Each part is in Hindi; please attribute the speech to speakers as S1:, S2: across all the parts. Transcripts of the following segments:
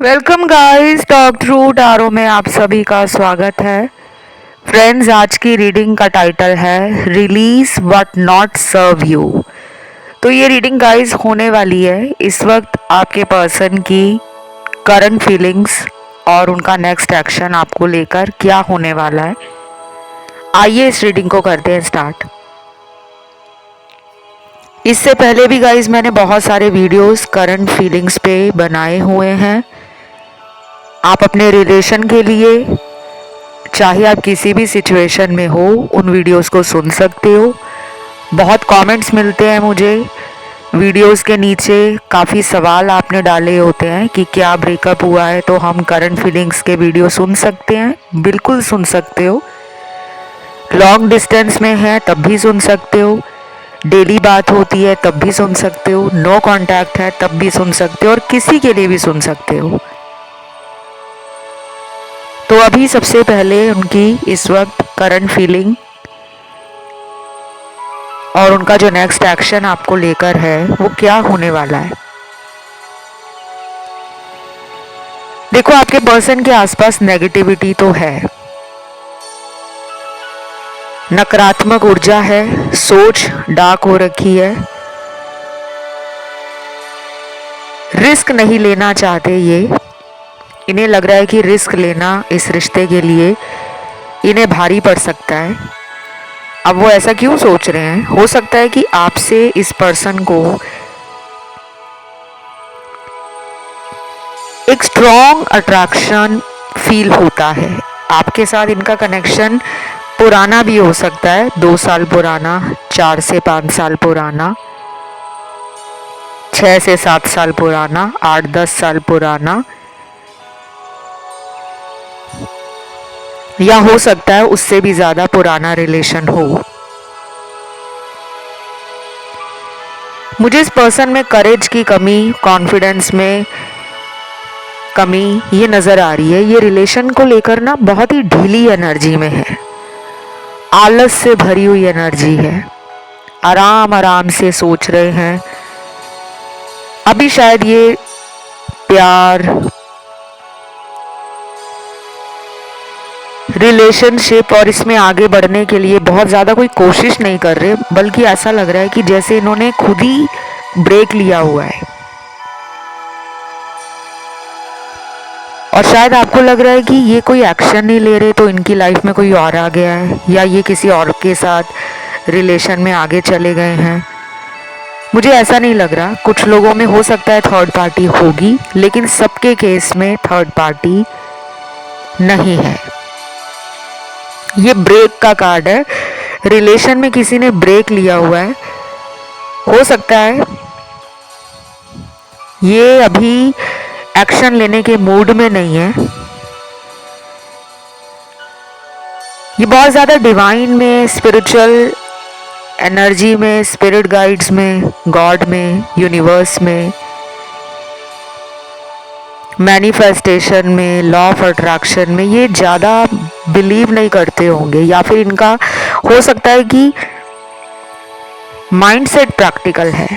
S1: Welcome guys, talk through tarot में आप सभी का स्वागत है। फ्रेंड्स, आज की रीडिंग का टाइटल है release what not serve you. तो ये रीडिंग गाइस होने वाली है इस वक्त आपके पर्सन की करंट फीलिंग्स और उनका नेक्स्ट एक्शन आपको लेकर क्या होने वाला है। आइए इस रीडिंग को करते हैं स्टार्ट। इससे पहले भी गाइस मैंने बहुत सारे वीडियोस करंट फीलिंग्स पे बनाए हुए हैं। आप अपने रिलेशन के लिए, चाहे आप किसी भी सिचुएशन में हो, उन वीडियोस को सुन सकते हो। बहुत कमेंट्स मिलते हैं मुझे वीडियोस के नीचे, काफ़ी सवाल आपने डाले होते हैं कि क्या ब्रेकअप हुआ है तो हम करंट फीलिंग्स के वीडियो सुन सकते हैं। बिल्कुल सुन सकते हो। लॉन्ग डिस्टेंस में है तब भी सुन सकते हो, डेली बात होती है तब भी सुन सकते हो, नो कांटेक्ट है तब भी सुन सकते हो और किसी के लिए भी सुन सकते हो। तो अभी सबसे पहले उनकी इस वक्त करंट फीलिंग और उनका जो नेक्स्ट एक्शन आपको लेकर है वो क्या होने वाला है। देखो, आपके पर्सन के आसपास नेगेटिविटी तो है, नकारात्मक ऊर्जा है, सोच डार्क हो रखी है, रिस्क नहीं लेना चाहते ये। इन्हें लग रहा है कि रिस्क लेना इस रिश्ते के लिए इन्हें भारी पड़ सकता है। अब वो ऐसा क्यों सोच रहे हैं? हो सकता है कि आपसे इस पर्सन को एक स्ट्रॉन्ग अट्रैक्शन फील होता है। आपके साथ इनका कनेक्शन पुराना भी हो सकता है, 2 साल पुराना, 4 से 5 साल पुराना, 6 से 7 साल पुराना, 8-10 साल पुराना, या हो सकता है उससे भी ज़्यादा पुराना रिलेशन हो। मुझे इस पर्सन में करेज की कमी, कॉन्फिडेंस में कमी ये नज़र आ रही है। ये रिलेशन को लेकर ना बहुत ही ढीली एनर्जी में है, आलस से भरी हुई एनर्जी है, आराम आराम से सोच रहे हैं। अभी शायद ये प्यार, रिलेशनशिप और इसमें आगे बढ़ने के लिए बहुत ज़्यादा कोई कोशिश नहीं कर रहे, बल्कि ऐसा लग रहा है कि जैसे इन्होंने खुद ही ब्रेक लिया हुआ है। और शायद आपको लग रहा है कि ये कोई एक्शन नहीं ले रहे तो इनकी लाइफ में कोई और आ गया है, या ये किसी और के साथ रिलेशन में आगे चले गए हैं। मुझे ऐसा नहीं लग रहा। कुछ लोगों में हो सकता है थर्ड पार्टी होगी, लेकिन सबके केस में थर्ड पार्टी नहीं है। ये ब्रेक का कार्ड है। रिलेशन में किसी ने ब्रेक लिया हुआ है। हो सकता है ये अभी एक्शन लेने के मूड में नहीं है। ये बहुत ज़्यादा डिवाइन में, स्पिरिचुअल एनर्जी में, स्पिरिट गाइड्स में, गॉड में, यूनिवर्स में, मैनिफेस्टेशन में, लॉ ऑफ अट्रैक्शन में ये ज़्यादा बिलीव नहीं करते होंगे, या फिर इनका हो सकता है कि माइंडसेट प्रैक्टिकल है।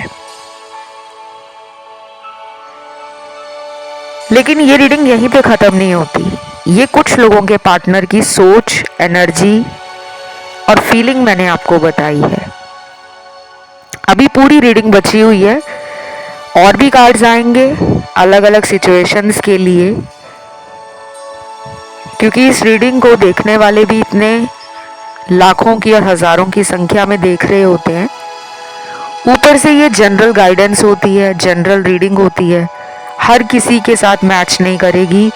S1: लेकिन ये रीडिंग यहीं पे ख़त्म नहीं होती। ये कुछ लोगों के पार्टनर की सोच, एनर्जी और फीलिंग मैंने आपको बताई है। अभी पूरी रीडिंग बची हुई है, और भी कार्ड्स आएंगे अलग अलग सिचुएशंस के लिए, क्योंकि इस रीडिंग को देखने वाले भी इतने लाखों की और हज़ारों की संख्या में देख रहे होते हैं। ऊपर से ये जनरल गाइडेंस होती है, जनरल रीडिंग होती है, हर किसी के साथ मैच नहीं करेगी।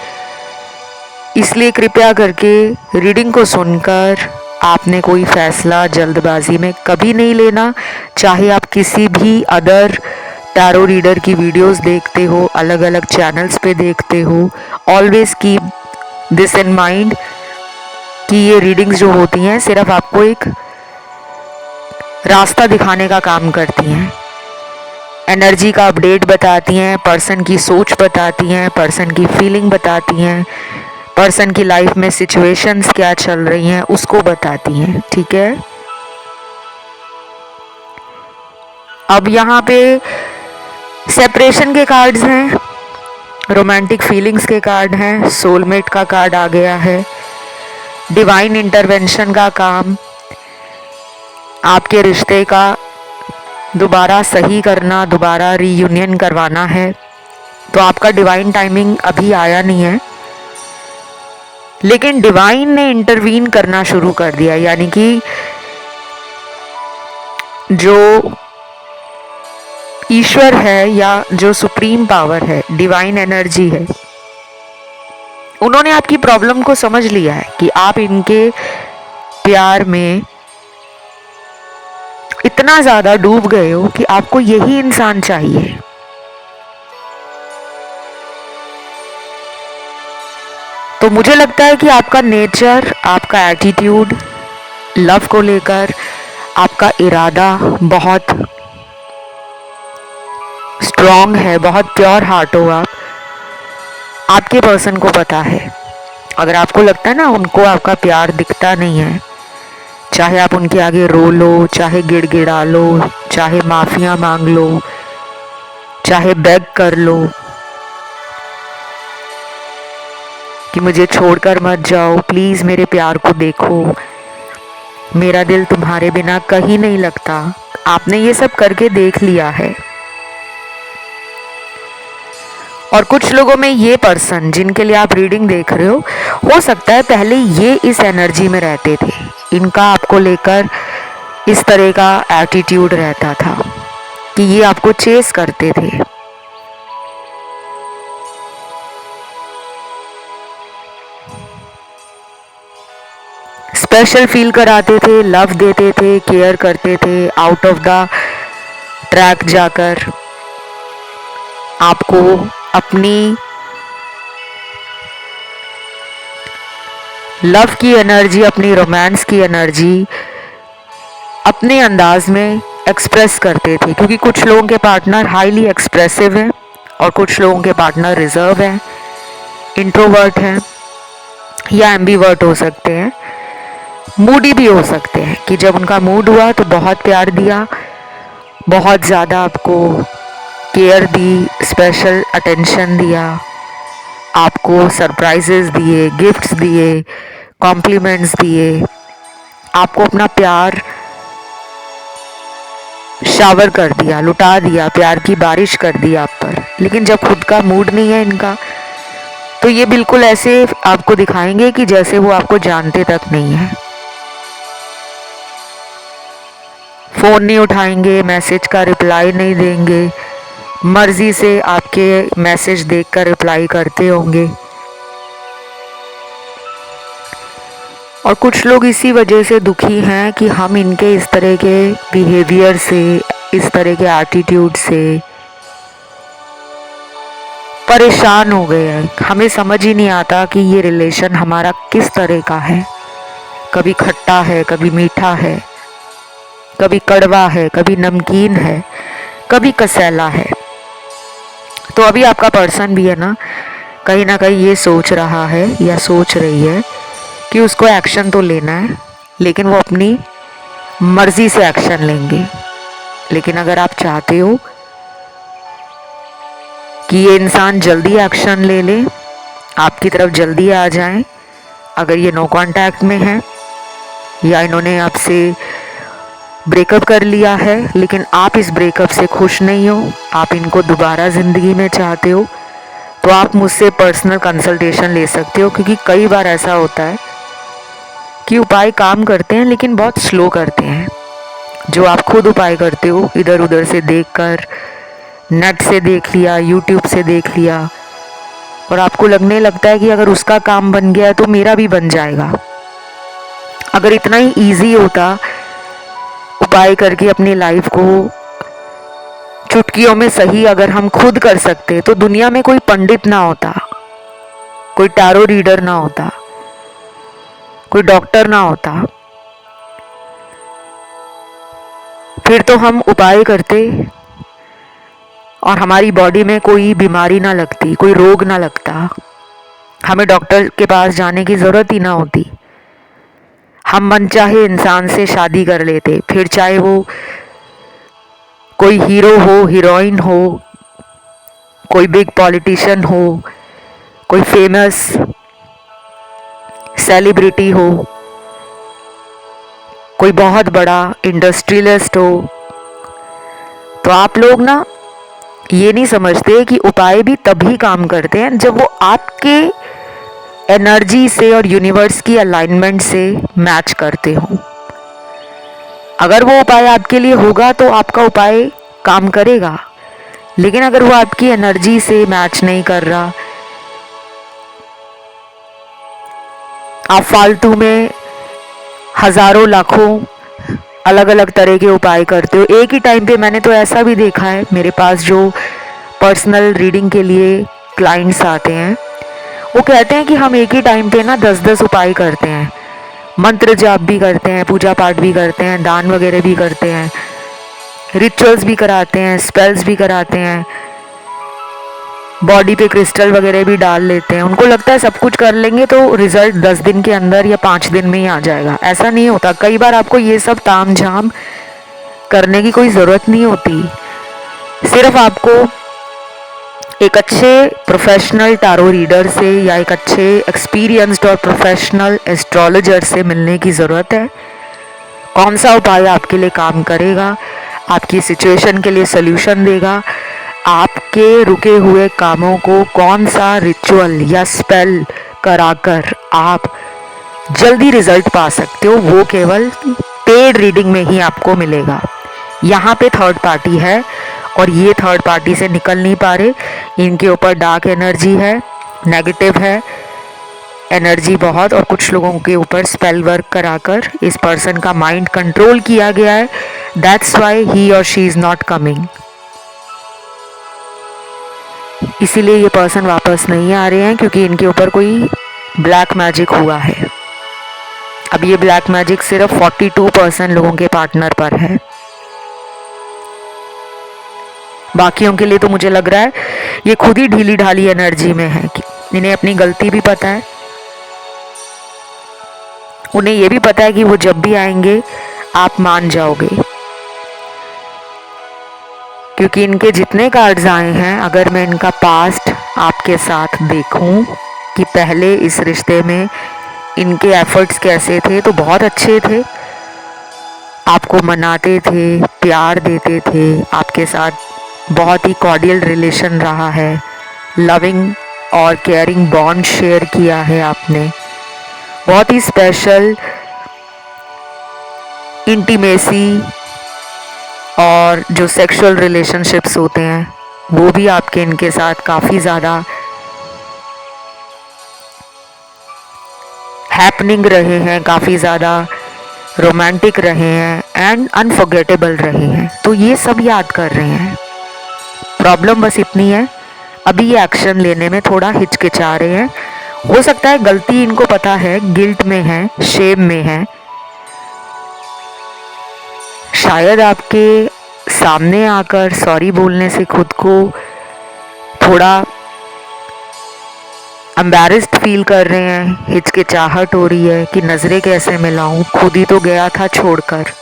S1: इसलिए कृपया करके रीडिंग को सुनकर आपने कोई फैसला जल्दबाजी में कभी नहीं लेना। चाहे आप किसी भी अदर टैरो रीडर की वीडियोस देखते हो, अलग अलग चैनल्स पे देखते हो, always keep this in mind कि ये रीडिंग्स जो होती हैं सिर्फ आपको एक रास्ता दिखाने का काम करती हैं, एनर्जी का अपडेट बताती हैं, पर्सन की सोच बताती हैं, पर्सन की फीलिंग बताती हैं, पर्सन की लाइफ में सिचुएशंस क्या चल रही हैं उसको बताती हैं। ठीक है, अब यहाँ पे सेपरेशन के कार्ड्स हैं, रोमांटिक फीलिंग्स के कार्ड हैं, सोलमेट का कार्ड आ गया है, डिवाइन इंटरवेंशन का काम, आपके रिश्ते का दोबारा सही करना, दोबारा रीयूनियन करवाना है। तो आपका डिवाइन टाइमिंग अभी आया नहीं है, लेकिन डिवाइन ने इंटरवीन करना शुरू कर दिया, यानी कि जो ईश्वर है या जो सुप्रीम पावर है, डिवाइन एनर्जी है, उन्होंने आपकी प्रॉब्लम को समझ लिया है कि आप इनके प्यार में इतना ज्यादा डूब गए हो कि आपको यही इंसान चाहिए। तो मुझे लगता है कि आपका नेचर, आपका एटीट्यूड, लव को लेकर आपका इरादा बहुत स्ट्रॉन्ग है, बहुत प्योर हार्ट हो आप। आपके पर्सन को पता है। अगर आपको लगता है ना उनको आपका प्यार दिखता नहीं है, चाहे आप उनके आगे रो लो, चाहे गिड़गिड़ा लो, चाहे माफिया मांग लो, चाहे बेग कर लो कि मुझे छोड़कर मत जाओ, प्लीज मेरे प्यार को देखो, मेरा दिल तुम्हारे बिना कहीं नहीं लगता। आपने ये सब करके देख लिया है। और कुछ लोगों में ये पर्सन जिनके लिए आप रीडिंग देख रहे हो सकता है पहले ये इस एनर्जी में रहते थे, इनका आपको लेकर इस तरह का एटीट्यूड रहता था कि ये आपको चेस करते थे। स्पेशल फील कराते थे, लव देते थे, केयर करते थे, आउट ऑफ द ट्रैक जाकर आपको अपनी लव की एनर्जी, अपनी रोमांस की एनर्जी अपने अंदाज में एक्सप्रेस करते थे, क्योंकि कुछ लोगों के पार्टनर हाईली एक्सप्रेसिव हैं और कुछ लोगों के पार्टनर रिजर्व हैं, इंट्रोवर्ट हैं या एम्बीवर्ट हो सकते हैं, मूडी भी हो सकते हैं कि जब उनका मूड हुआ तो बहुत प्यार दिया, बहुत ज़्यादा आपको केयर दी, स्पेशल अटेंशन दिया, आपको सरप्राइजेस दिए, गिफ्ट्स दिए, कॉम्प्लीमेंट्स दिए, आपको अपना प्यार शावर कर दिया, लुटा दिया, प्यार की बारिश कर दी आप पर। लेकिन जब खुद का मूड नहीं है इनका, तो ये बिल्कुल ऐसे आपको दिखाएंगे कि जैसे वो आपको जानते तक नहीं है। फोन नहीं उठाएंगे, मैसेज का रिप्लाई नहीं देंगे, मर्जी से आपके मैसेज देखकर रिप्लाई करते होंगे। और कुछ लोग इसी वजह से दुखी हैं कि हम इनके इस तरह के बिहेवियर से, इस तरह के एटीट्यूड से परेशान हो गए हैं। हमें समझ ही नहीं आता कि ये रिलेशन हमारा किस तरह का है। कभी खट्टा है, कभी मीठा है, कभी कड़वा है, कभी नमकीन है, कभी कसैला है। तो अभी आपका पर्सन भी है ना कहीं ये सोच रहा है या सोच रही है कि उसको एक्शन तो लेना है, लेकिन वो अपनी मर्जी से एक्शन लेंगे। लेकिन अगर आप चाहते हो कि ये इंसान जल्दी एक्शन ले ले, आपकी तरफ जल्दी आ जाए, अगर ये नो कांटेक्ट में है या इन्होंने आपसे ब्रेकअप कर लिया है लेकिन आप इस ब्रेकअप से खुश नहीं हो, आप इनको दोबारा ज़िंदगी में चाहते हो, तो आप मुझसे पर्सनल कंसल्टेशन ले सकते हो। क्योंकि कई बार ऐसा होता है कि उपाय काम करते हैं लेकिन बहुत स्लो करते हैं। जो आप खुद उपाय करते हो इधर उधर से देखकर, नेट से देख लिया, यूट्यूब से देख लिया, और आपको लगने लगता है कि अगर उसका काम बन गया तो मेरा भी बन जाएगा। अगर इतना ही ईजी होता उपाय करके अपनी लाइफ को चुटकियों में सही अगर हम खुद कर सकते तो दुनिया में कोई पंडित ना होता, कोई टैरो रीडर ना होता, कोई डॉक्टर ना होता। फिर तो हम उपाय करते और हमारी बॉडी में कोई बीमारी ना लगती, कोई रोग ना लगता, हमें डॉक्टर के पास जाने की ज़रूरत ही ना होती। हम मनचाहे इंसान से शादी कर लेते, फिर चाहे वो कोई हीरो हो, हीरोइन हो, कोई बिग पॉलिटिशियन हो, कोई फेमस सेलिब्रिटी हो, कोई बहुत बड़ा इंडस्ट्रियलिस्ट हो, तो आप लोग ना ये नहीं समझते कि उपाय भी तभी काम करते हैं जब वो आपके एनर्जी से और यूनिवर्स की अलाइनमेंट से मैच करते हो। अगर वो उपाय आपके लिए होगा तो आपका उपाय काम करेगा, लेकिन अगर वो आपकी एनर्जी से मैच नहीं कर रहा, आप फालतू में हजारों लाखों अलग अलग तरह के उपाय करते हो एक ही टाइम पे। मैंने तो ऐसा भी देखा है, मेरे पास जो पर्सनल रीडिंग के लिए क्लाइंट्स आते हैं, वो कहते हैं कि हम एक ही टाइम पे ना 10-10 उपाय करते हैं, मंत्र जाप भी करते हैं, पूजा पाठ भी करते हैं, दान वगैरह भी करते हैं, रिचुअल्स भी कराते हैं, स्पेल्स भी कराते हैं, बॉडी पे क्रिस्टल वगैरह भी डाल लेते हैं। उनको लगता है सब कुछ कर लेंगे तो रिजल्ट 10 दिन के अंदर या 5 दिन में ही आ जाएगा। ऐसा नहीं होता। कई बार आपको ये सब ताम झाम करने की कोई ज़रूरत नहीं होती। सिर्फ आपको एक अच्छे प्रोफेशनल टारो रीडर से या एक अच्छे एक्सपीरियंस्ड और प्रोफेशनल एस्ट्रोलॉजर से मिलने की ज़रूरत है। कौन सा उपाय आपके लिए काम करेगा, आपकी सिचुएशन के लिए सोल्यूशन देगा, आपके रुके हुए कामों को कौन सा रिचुअल या स्पेल कराकर आप जल्दी रिजल्ट पा सकते हो, वो केवल पेड रीडिंग में ही आपको मिलेगा। यहाँ पे थर्ड पार्टी है और ये थर्ड पार्टी से निकल नहीं पा रहे। इनके ऊपर डार्क एनर्जी है, नेगेटिव है एनर्जी बहुत, और कुछ लोगों के ऊपर स्पेल वर्क कराकर इस पर्सन का माइंड कंट्रोल किया गया है। दैट्स वाई ही और शी इज़ नॉट कमिंग। इसीलिए ये पर्सन वापस नहीं आ रहे हैं, क्योंकि इनके ऊपर कोई ब्लैक मैजिक हुआ है। अब ये ब्लैक मैजिक सिर्फ 42% लोगों के पार्टनर पर है। बाकियों के लिए तो मुझे लग रहा है ये खुद ही ढीली ढाली एनर्जी में है कि इन्हें अपनी गलती भी पता है। उन्हें ये भी पता है कि वो जब भी आएंगे आप मान जाओगे, क्योंकि इनके जितने कार्ड्स आए हैं, अगर मैं इनका पास्ट आपके साथ देखूं कि पहले इस रिश्ते में इनके एफर्ट्स कैसे थे, तो बहुत अच्छे थे। आपको मनाते थे, प्यार देते थे, आपके साथ बहुत ही कॉर्डियल रिलेशन रहा है, लविंग और केयरिंग बॉन्ड शेयर किया है आपने, बहुत ही स्पेशल इंटीमेसी और जो सेक्सुअल रिलेशनशिप्स होते हैं वो भी आपके इनके साथ काफ़ी ज़्यादा हैपनिंग रहे हैं, काफ़ी ज़्यादा रोमांटिक रहे हैं एंड अनफॉरगेटेबल रहे हैं। तो ये सब याद कर रहे हैं। प्रॉब्लम बस इतनी है, अभी ये एक्शन लेने में थोड़ा हिचकिचा रहे हैं। हो सकता है गलती इनको पता है, गिल्ट में है, शेम में है, शायद आपके सामने आकर सॉरी बोलने से खुद को थोड़ा एम्बैरेस्ड फील कर रहे हैं, हिचकिचाहट हो रही है कि नज़रें कैसे मिलाऊं, खुद ही तो गया था छोड़कर,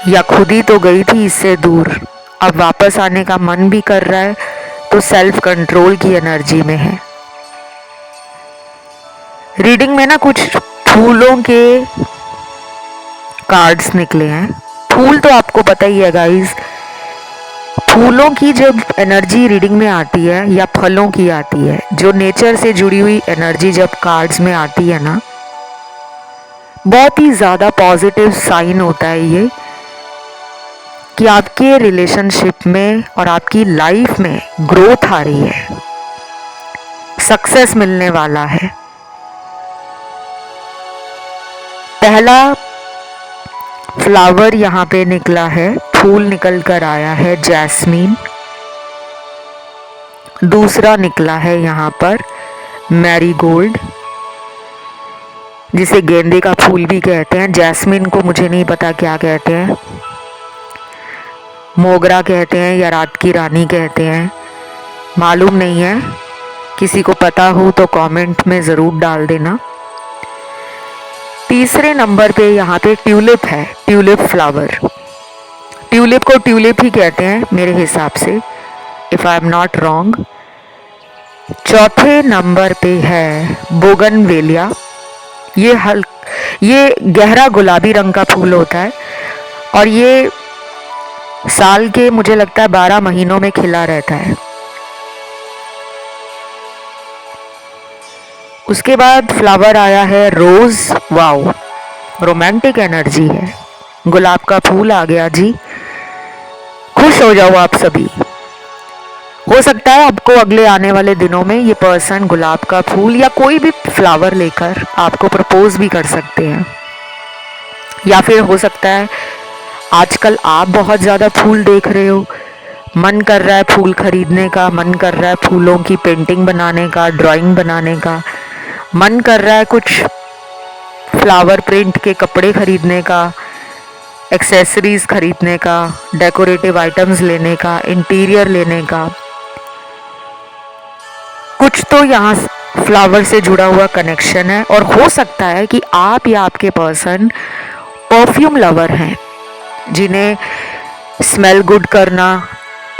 S1: या खुद ही तो गई थी इससे दूर, अब वापस आने का मन भी कर रहा है, तो सेल्फ कंट्रोल की एनर्जी में है। रीडिंग में ना कुछ फूलों के कार्ड्स निकले हैं। फूल तो आपको पता ही है गाइस, फूलों की जब एनर्जी रीडिंग में आती है या फलों की आती है, जो नेचर से जुड़ी हुई एनर्जी जब कार्ड्स में आती है ना, बहुत ही ज़्यादा पॉजिटिव साइन होता है ये कि आपके रिलेशनशिप में और आपकी लाइफ में ग्रोथ आ रही है, सक्सेस मिलने वाला है। पहला फ्लावर यहाँ पे निकला है, फूल निकल कर आया है जैस्मीन। दूसरा निकला है यहाँ पर मैरीगोल्ड, जिसे गेंदे का फूल भी कहते हैं। जैस्मीन को मुझे नहीं पता क्या कहते हैं, मोगरा कहते हैं या रात की रानी कहते हैं, मालूम नहीं है। किसी को पता हो तो कमेंट में ज़रूर डाल देना। तीसरे नंबर पे यहाँ पे ट्यूलिप है, ट्यूलिप फ्लावर। ट्यूलिप को ट्यूलिप ही कहते हैं मेरे हिसाब से, if I am not wrong. चौथे नंबर पे है बोगनवेलिया। ये गहरा गुलाबी रंग का फूल होता है और ये साल के मुझे लगता है 12 महीनों में खिला रहता है। उसके बाद फ्लावर आया है रोज। वाओ, रोमांटिक एनर्जी है। गुलाब का फूल आ गया जी। खुश हो जाओ आप सभी। हो सकता है आपको अगले आने वाले दिनों में ये पर्सन गुलाब का फूल या कोई भी फ्लावर लेकर आपको प्रपोज भी कर सकते हैं। या फिर हो सकता है आजकल आप बहुत ज़्यादा फूल देख रहे हो, मन कर रहा है फूल खरीदने का, मन कर रहा है फूलों की पेंटिंग बनाने का, ड्राइंग बनाने का, मन कर रहा है कुछ फ्लावर प्रिंट के कपड़े खरीदने का, एक्सेसरीज खरीदने का, डेकोरेटिव आइटम्स लेने का, इंटीरियर लेने का। कुछ तो यहाँ फ्लावर से जुड़ा हुआ कनेक्शन है। और हो सकता है कि आप या आपके पर्सन परफ्यूम लवर हैं, जिन्हें स्मेल गुड करना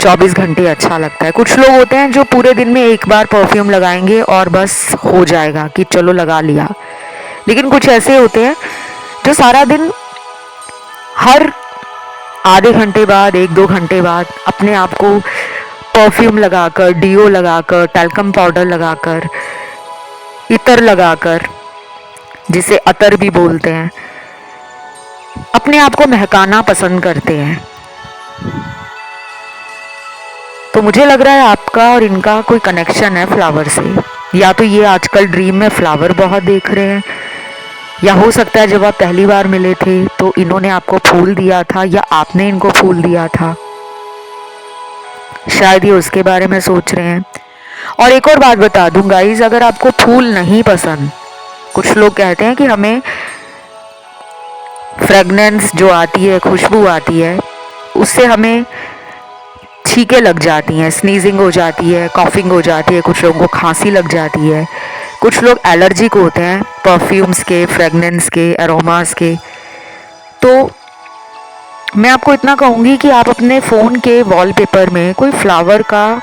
S1: 24 घंटे अच्छा लगता है। कुछ लोग होते हैं जो पूरे दिन में एक बार परफ्यूम लगाएंगे और बस हो जाएगा कि चलो लगा लिया। लेकिन कुछ ऐसे होते हैं जो सारा दिन हर आधे घंटे बाद, 1-2 घंटे बाद अपने आप को परफ्यूम लगाकर, डियो लगाकर, टैल्कम पाउडर लगाकर, इतर लगाकर, जिसे अतर भी बोलते हैं, अपने आप को महकाना पसंद करते हैं। तो मुझे लग रहा है आपका और इनका कोई कनेक्शन है फ्लावर से। या तो ये आजकल ड्रीम में फ्लावर बहुत देख रहे हैं, या हो सकता है जब आप पहली बार मिले थे तो इन्होंने आपको फूल दिया था या आपने इनको फूल दिया था। शायद ये उसके बारे में सोच रहे हैं। और एक और बात बता दूं गाइज, अगर आपको फूल नहीं पसंद, कुछ लोग कहते हैं कि हमें फ्रेगनेंस जो आती है, खुशबू आती है, उससे हमें छींकें लग जाती हैं, स्नीजिंग हो जाती है, कॉफिंग हो जाती है, कुछ लोगों को खांसी लग जाती है, कुछ लोग एलर्जिक होते हैं परफ्यूम्स के, फ्रेगनेंस के, अरोमास के। तो मैं आपको इतना कहूँगी कि आप अपने फ़ोन के वॉलपेपर में कोई फ्लावर का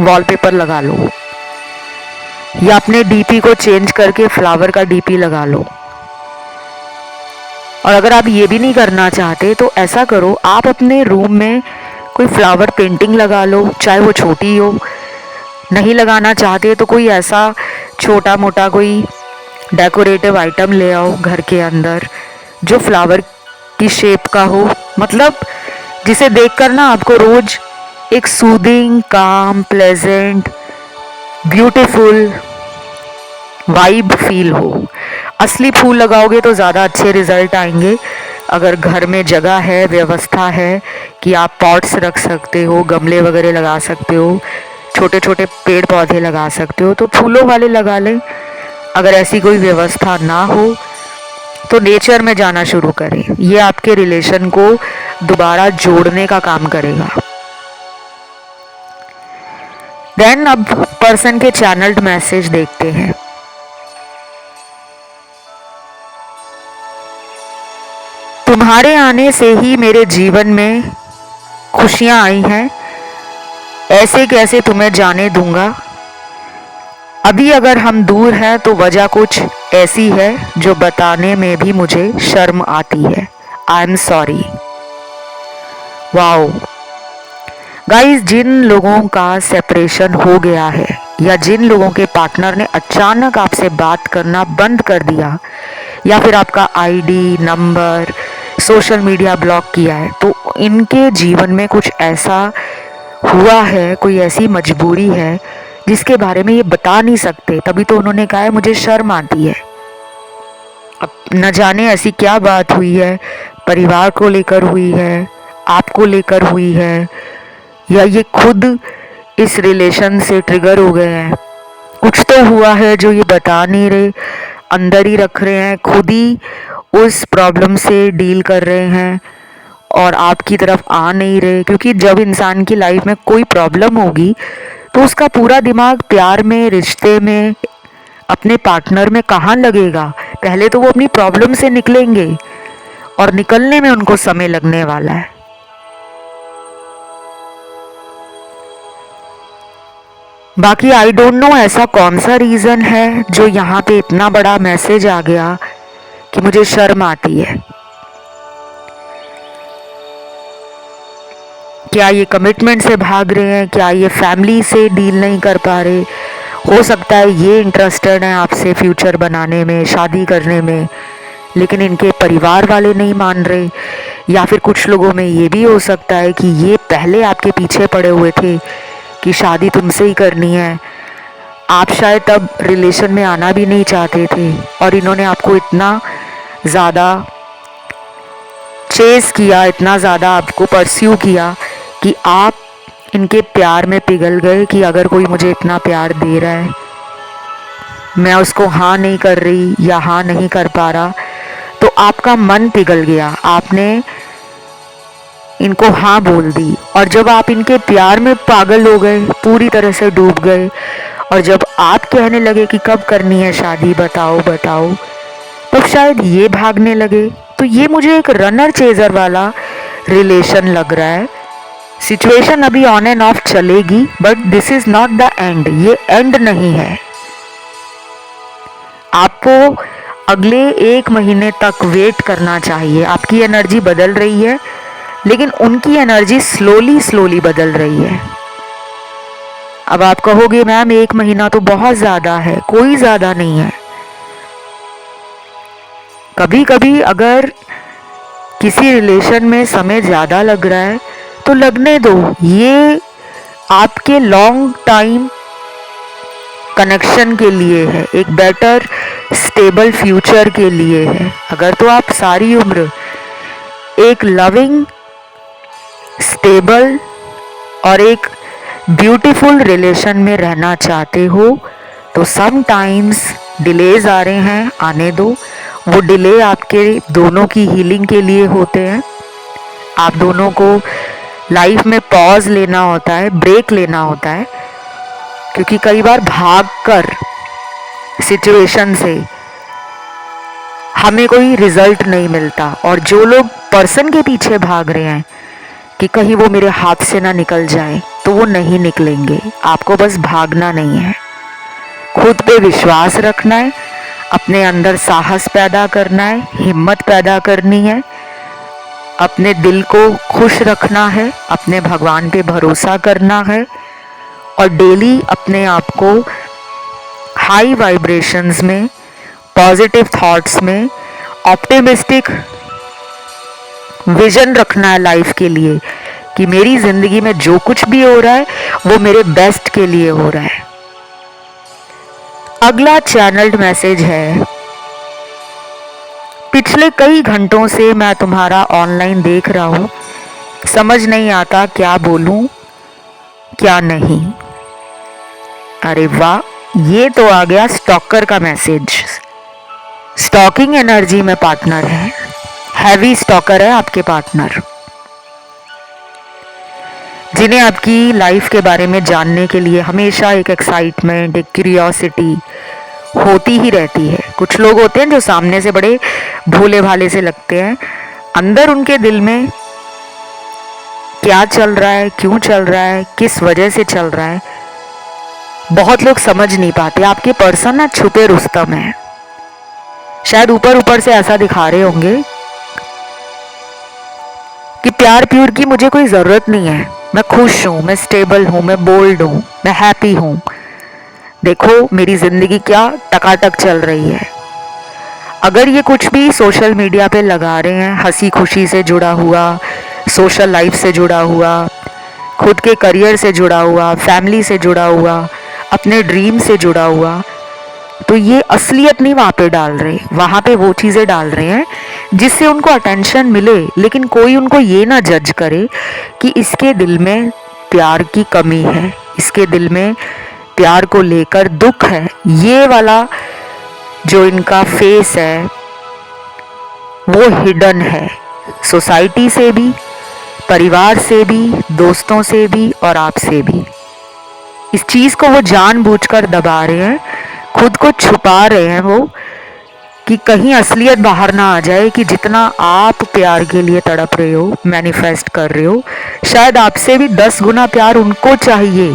S1: वॉलपेपर लगा लो, या अपने डीपी को चेंज करके फ्लावर का डीपी लगा लो। और अगर आप ये भी नहीं करना चाहते तो ऐसा करो, आप अपने रूम में कोई फ्लावर पेंटिंग लगा लो, चाहे वो छोटी हो। नहीं लगाना चाहते तो कोई ऐसा छोटा मोटा कोई डेकोरेटिव आइटम ले आओ घर के अंदर जो फ्लावर की शेप का हो, मतलब जिसे देखकर ना आपको रोज एक सूदिंग, काम, प्लेजेंट, ब्यूटीफुल वाइब फील हो। असली फूल लगाओगे तो ज़्यादा अच्छे रिजल्ट आएंगे। अगर घर में जगह है, व्यवस्था है कि आप पॉट्स रख सकते हो, गमले वगैरह लगा सकते हो, छोटे छोटे पेड़ पौधे लगा सकते हो, तो फूलों वाले लगा लें। अगर ऐसी कोई व्यवस्था ना हो तो नेचर में जाना शुरू करें। ये आपके रिलेशन को दोबारा जोड़ने का काम करेगा। देन अब पर्सन के चैनल्ड मैसेज देखते हैं। तुम्हारे आने से ही मेरे जीवन में खुशियां आई हैं, ऐसे कैसे तुम्हें जाने दूंगा। अभी अगर हम दूर हैं तो वजह कुछ ऐसी है जो बताने में भी मुझे शर्म आती है। I am sorry. Wow guys, जिन लोगों का सेपरेशन हो गया है या जिन लोगों के पार्टनर ने अचानक आपसे बात करना बंद कर दिया, या फिर आपका ID number, social media block किया है, तो इनके जीवन में कुछ ऐसा हुआ है, कोई ऐसी मजबूरी है जिसके बारे में ये बता नहीं सकते। तभी तो उन्होंने कहा है मुझे शर्म आती है। अब न जाने ऐसी क्या बात हुई है, परिवार को लेकर हुई है, आपको लेकर हुई है, या ये खुद इस रिलेशन से ट्रिगर हो गए हैं। कुछ तो हुआ है जो ये बता नहीं रहे, अंदर ही रख रहे हैं, खुद ही उस प्रॉब्लम से डील कर रहे हैं और आपकी तरफ आ नहीं रहे। क्योंकि जब इंसान की लाइफ में कोई प्रॉब्लम होगी तो उसका पूरा दिमाग प्यार में, रिश्ते में, अपने पार्टनर में कहाँ लगेगा। पहले तो वो अपनी प्रॉब्लम से निकलेंगे और निकलने में उनको समय लगने वाला है। बाकी आई डोंट नो ऐसा कौन सा रीज़न है जो यहाँ पे इतना बड़ा मैसेज आ गया कि मुझे शर्म आती है। क्या ये कमिटमेंट से भाग रहे हैं, क्या ये फैमिली से डील नहीं कर पा रहे, हो सकता है ये इंटरेस्टेड हैं आपसे फ्यूचर बनाने में, शादी करने में, लेकिन इनके परिवार वाले नहीं मान रहे। या फिर कुछ लोगों में ये भी हो सकता है कि ये पहले आपके पीछे पड़े हुए थे कि शादी तुमसे ही करनी है, आप शायद तब रिलेशन में आना भी नहीं चाहते थे और इन्होंने आपको इतना ज़्यादा चेस किया, इतना ज़्यादा आपको परस्यू किया कि आप इनके प्यार में पिघल गए कि अगर कोई मुझे इतना प्यार दे रहा है, मैं उसको हाँ नहीं कर रही या हाँ नहीं कर पा रहा, तो आपका मन पिघल गया, आपने इनको हाँ बोल दी। और जब आप इनके प्यार में पागल हो गए, पूरी तरह से डूब गए, और जब आप कहने लगे कि कब करनी है शादी, बताओ बताओ, तब शायद ये भागने लगे। तो ये मुझे एक रनर चेजर वाला रिलेशन लग रहा है। सिचुएशन अभी ऑन एंड ऑफ चलेगी, but this is not the end, ये एंड नहीं है। आपको अगले 1 महीने तक वेट करना चाहिए। आपकी एनर्जी बदल रही है, लेकिन उनकी एनर्जी स्लोली स्लोली बदल रही है। अब आप कहोगे मैम 1 महीना तो बहुत ज़्यादा है, कोई ज़्यादा नहीं है। कभी कभी अगर किसी रिलेशन में समय ज़्यादा लग रहा है तो लगने दो, ये आपके लॉन्ग टाइम कनेक्शन के लिए है, एक बेटर स्टेबल फ्यूचर के लिए है। अगर तो आप सारी उम्र एक लविंग, स्टेबल और एक ब्यूटीफुल रिलेशन में रहना चाहते हो तो सम टाइम्स डिलेज आ रहे हैं, आने दो। वो डिले आपके दोनों की हीलिंग के लिए होते हैं। आप दोनों को लाइफ में पॉज लेना होता है, ब्रेक लेना होता है, क्योंकि कई बार भागकर सिचुएशन से हमें कोई रिजल्ट नहीं मिलता। और जो लोग पर्सन के पीछे भाग रहे हैं कि कहीं वो मेरे हाथ से ना निकल जाए, तो वो नहीं निकलेंगे। आपको बस भागना नहीं है, खुद पे विश्वास रखना है, अपने अंदर साहस पैदा करना है, हिम्मत पैदा करनी है, अपने दिल को खुश रखना है, अपने भगवान पे भरोसा करना है और डेली अपने आप को हाई वाइब्रेशंस में, पॉजिटिव थॉट्स में, ऑप्टिमिस्टिक विजन रखना है लाइफ के लिए कि मेरी ज़िंदगी में जो कुछ भी हो रहा है वो मेरे बेस्ट के लिए हो रहा है। अगला चैनल्ड मैसेज है, पिछले कई घंटों से मैं तुम्हारा ऑनलाइन देख रहा हूँ, समझ नहीं आता क्या बोलूँ क्या नहीं। अरे वाह, ये तो आ गया स्टॉकर का मैसेज। स्टॉकिंग एनर्जी में पार्टनर है, हैवी स्टॉकर है आपके पार्टनर, जिन्हें आपकी लाइफ के बारे में जानने के लिए हमेशा एक एक्साइटमेंट, एक क्यूरियोसिटी होती ही रहती है। कुछ लोग होते हैं जो सामने से बड़े भोले भाले से लगते हैं, अंदर उनके दिल में क्या चल रहा है, क्यों चल रहा है, किस वजह से चल रहा है, बहुत लोग समझ नहीं पाते। आपके पर्सन ना छुपे रुस्तम है। शायद ऊपर ऊपर से ऐसा दिखा रहे होंगे कि प्यार प्यूर की मुझे कोई ज़रूरत नहीं है, मैं खुश हूँ, मैं स्टेबल हूँ, मैं बोल्ड हूँ, मैं हैप्पी हूँ, देखो मेरी ज़िंदगी क्या टकाटक चल रही है। अगर ये कुछ भी सोशल मीडिया पे लगा रहे हैं, हंसी खुशी से जुड़ा हुआ, सोशल लाइफ से जुड़ा हुआ, खुद के करियर से जुड़ा हुआ, फैमिली से जुड़ा हुआ, अपने ड्रीम से जुड़ा हुआ, तो ये असलियत नहीं वहाँ पे डाल रहे, वहाँ पे वो चीज़ें डाल रहे हैं जिससे उनको अटेंशन मिले, लेकिन कोई उनको ये ना जज करे कि इसके दिल में प्यार की कमी है, इसके दिल में प्यार को लेकर दुख है। ये वाला जो इनका फेस है वो हिडन है, सोसाइटी से भी, परिवार से भी, दोस्तों से भी और आपसे भी। इस चीज़ को वो जानबूझकर दबा रहे हैं, खुद को छुपा रहे हैं वो, कि कहीं असलियत बाहर ना आ जाए कि जितना आप प्यार के लिए तड़प रहे हो, मैनिफेस्ट कर रहे हो, शायद आपसे भी 10 गुना प्यार उनको चाहिए।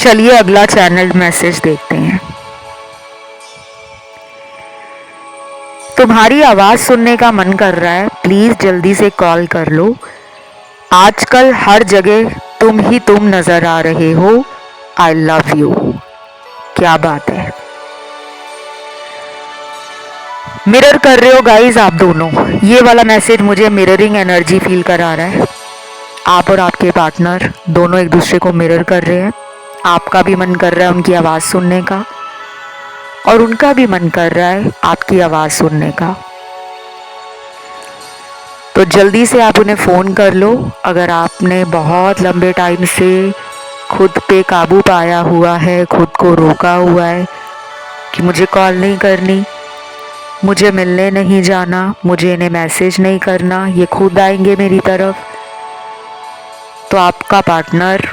S1: चलिए अगला चैनल मैसेज देखते हैं। तुम्हारी आवाज सुनने का मन कर रहा है, प्लीज जल्दी से कॉल कर लो। आजकल हर जगह तुम ही तुम नजर आ रहे हो। I love you. क्या बात है। मिरर कर रहे हो गाइस आप दोनों। ये वाला मैसेज मुझे मिररिंग एनर्जी फील करा रहा है। आप और आपके पार्टनर दोनों एक दूसरे को मिरर कर रहे हैं। आपका भी मन कर रहा है उनकी आवाज़ सुनने का और उनका भी मन कर रहा है आपकी आवाज़ सुनने का। तो जल्दी से आप उन्हें फ़ोन कर लो। अगर आपने बहुत लंबे टाइम से खुद पे काबू पाया हुआ है, खुद को रोका हुआ है कि मुझे कॉल नहीं करनी, मुझे मिलने नहीं जाना, मुझे इन्हें मैसेज नहीं करना, ये खुद आएंगे मेरी तरफ, तो आपका पार्टनर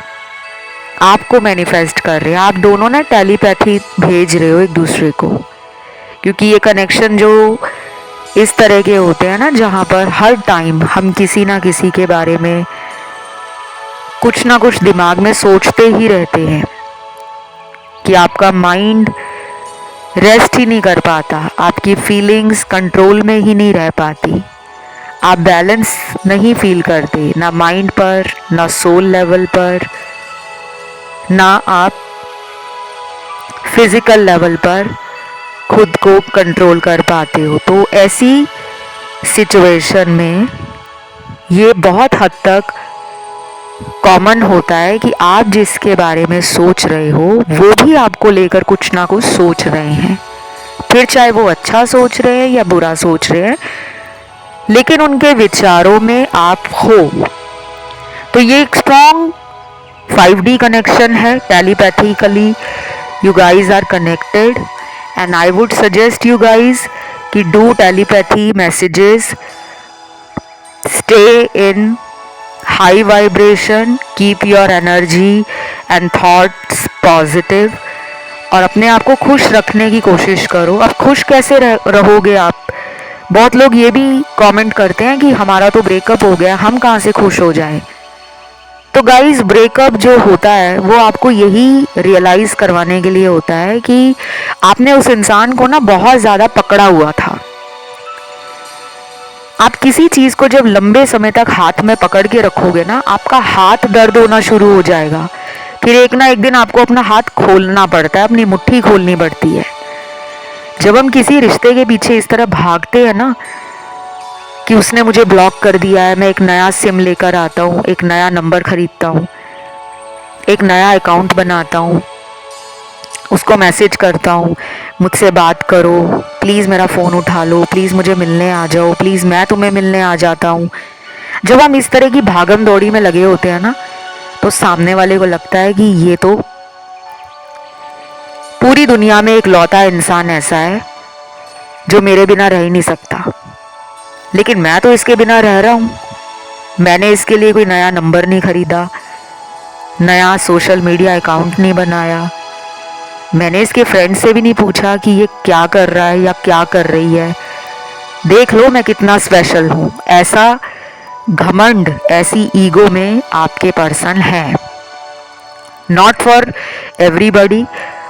S1: आपको मैनिफेस्ट कर रहे हैं। आप दोनों ना टेलीपैथी भेज रहे हो एक दूसरे को, क्योंकि ये कनेक्शन जो इस तरह के होते हैं ना, जहाँ पर हर टाइम हम किसी ना किसी के बारे में कुछ ना कुछ दिमाग में सोचते ही रहते हैं कि आपका माइंड रेस्ट ही नहीं कर पाता, आपकी फीलिंग्स कंट्रोल में ही नहीं रह पाती, आप बैलेंस नहीं फील करते, ना माइंड पर, ना सोल लेवल पर, ना आप फिजिकल लेवल पर खुद को कंट्रोल कर पाते हो। तो ऐसी सिचुएशन में ये बहुत हद तक कॉमन होता है कि आप जिसके बारे में सोच रहे हो वो भी आपको लेकर कुछ ना कुछ सोच रहे हैं, फिर चाहे वो अच्छा सोच रहे हैं या बुरा सोच रहे हैं, लेकिन उनके विचारों में आप हो। तो ये एक स्ट्रॉन्ग 5D कनेक्शन है। Telepathically you guys are connected and I would suggest you guys कि do telepathy messages, stay in high vibration, keep your energy and thoughts positive और अपने आप को खुश रखने की कोशिश करो। अब खुश कैसे रहोगे आप? बहुत लोग ये भी कमेंट करते हैं कि हमारा तो ब्रेकअप हो गया, हम कहाँ से खुश हो जाएं। तो गाइस, ब्रेकअप जो होता है वो आपको यही रियलाइज़ करवाने के लिए होता है कि आपने उस इंसान को ना बहुत ज़्यादा पकड़ा हुआ था। आप किसी चीज़ को जब लंबे समय तक हाथ में पकड़ के रखोगे ना, आपका हाथ दर्द होना शुरू हो जाएगा। फिर एक ना एक दिन आपको अपना हाथ खोलना पड़ता है, अपनी मुट्ठी खोलनी पड़ती है। जब हम किसी रिश्ते के पीछे इस तरह भागते हैं ना कि उसने मुझे ब्लॉक कर दिया है, मैं एक नया सिम लेकर आता हूँ, एक नया नंबर खरीदता हूँ, एक नया अकाउंट बनाता हूँ, उसको मैसेज करता हूँ, मुझसे बात करो, प्लीज़ मेरा फ़ोन उठा लो, प्लीज़ मुझे मिलने आ जाओ, प्लीज़ मैं तुम्हें मिलने आ जाता हूँ। जब हम इस तरह की भागम दौड़ी में लगे होते हैं ना, तो सामने वाले को लगता है कि ये तो पूरी दुनिया में एक लौता इंसान ऐसा है जो मेरे बिना रह ही नहीं सकता, लेकिन मैं तो इसके बिना रह रहा हूँ। मैंने इसके लिए कोई नया नंबर नहीं खरीदा, नया सोशल मीडिया अकाउंट नहीं बनाया, मैंने इसके फ्रेंड से भी नहीं पूछा कि ये क्या कर रहा है या क्या कर रही है, देख लो मैं कितना स्पेशल हूँ। ऐसा घमंड, ऐसी ईगो में आपके पर्सन है। Not for everybody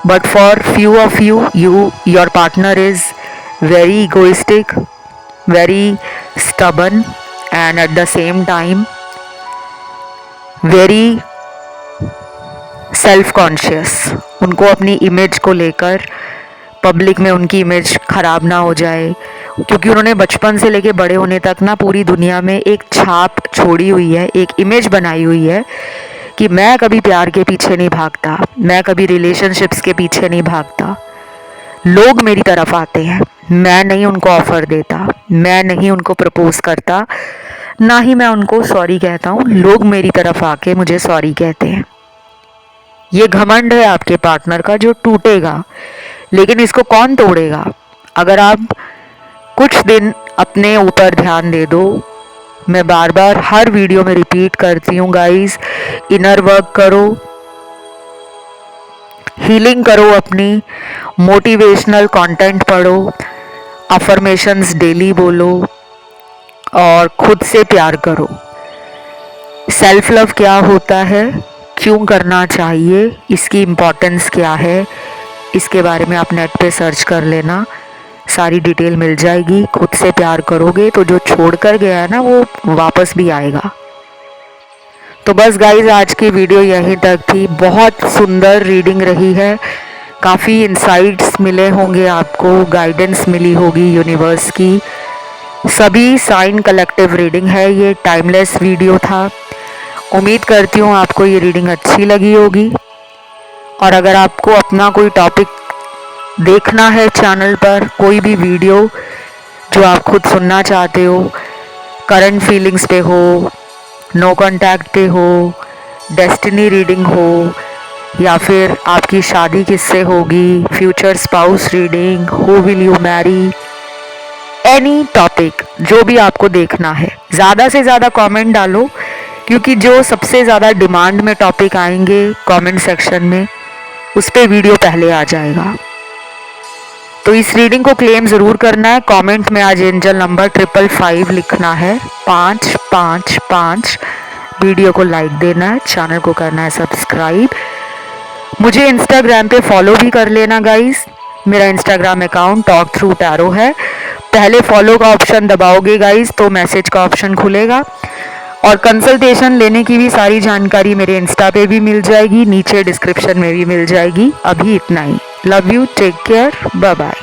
S1: but for few of you, your partner is very egoistic, very stubborn and at the same time very self conscious. उनको अपनी इमेज को लेकर पब्लिक में उनकी इमेज ख़राब ना हो जाए, क्योंकि उन्होंने बचपन से लेके बड़े होने तक ना पूरी दुनिया में एक छाप छोड़ी हुई है, एक इमेज बनाई हुई है कि मैं कभी प्यार के पीछे नहीं भागता, मैं कभी रिलेशनशिप्स के पीछे नहीं भागता, लोग मेरी तरफ आते हैं, मैं नहीं उनको ऑफ़र देता, मैं नहीं उनको प्रपोज करता, ना ही मैं उनको सॉरी कहता हूँ, लोग मेरी तरफ आके मुझे सॉरी कहते हैं। ये घमंड है आपके पार्टनर का जो टूटेगा, लेकिन इसको कौन तोड़ेगा? अगर आप कुछ दिन अपने ऊपर ध्यान दे दो। मैं बार बार हर वीडियो में रिपीट करती हूँ गाइस, इनर वर्क करो, हीलिंग करो अपनी, मोटिवेशनल कंटेंट पढ़ो, अफर्मेशंस डेली बोलो और खुद से प्यार करो। सेल्फ लव क्या होता है क्यों करना चाहिए, इसकी इम्पोर्टेंस क्या है, इसके बारे में आप नेट पे सर्च कर लेना, सारी डिटेल मिल जाएगी। खुद से प्यार करोगे तो जो छोड़ कर गया है ना वो वापस भी आएगा। तो बस गाइज आज की वीडियो यहीं तक थी। बहुत सुंदर रीडिंग रही है, काफ़ी इंसाइट्स मिले होंगे आपको, गाइडेंस मिली होगी यूनिवर्स की। सभी साइन कलेक्टिव रीडिंग है, ये टाइमलेस वीडियो था। उम्मीद करती हूँ आपको ये रीडिंग अच्छी लगी होगी। और अगर आपको अपना कोई टॉपिक देखना है चैनल पर, कोई भी वीडियो जो आप खुद सुनना चाहते हो, करंट फीलिंग्स पे हो, नो कांटेक्ट पे हो, डेस्टिनी रीडिंग हो, या फिर आपकी शादी किससे होगी, future spouse reading, who will you Mary, any topic जो भी आपको देखना है, ज़्यादा से ज़्यादा कमेंट डालो, क्योंकि जो सबसे ज़्यादा डिमांड में टॉपिक आएंगे कमेंट सेक्शन में, उस पर वीडियो पहले आ जाएगा। तो इस रीडिंग को क्लेम ज़रूर करना है। कमेंट में आज एंजल नंबर 555 लिखना है, 555। वीडियो को लाइक देना है, चैनल को करना है सब्सक्राइब। मुझे इंस्टाग्राम पे फॉलो भी कर लेना गाइस। मेरा Instagram account talk through tarot है। पहले फॉलो का ऑप्शन दबाओगे गाइस तो मैसेज का ऑप्शन खुलेगा, और कंसल्टेशन लेने की भी सारी जानकारी मेरे इंस्टा पे भी मिल जाएगी, नीचे डिस्क्रिप्शन में भी मिल जाएगी। अभी इतना ही। Love you, take care, bye bye.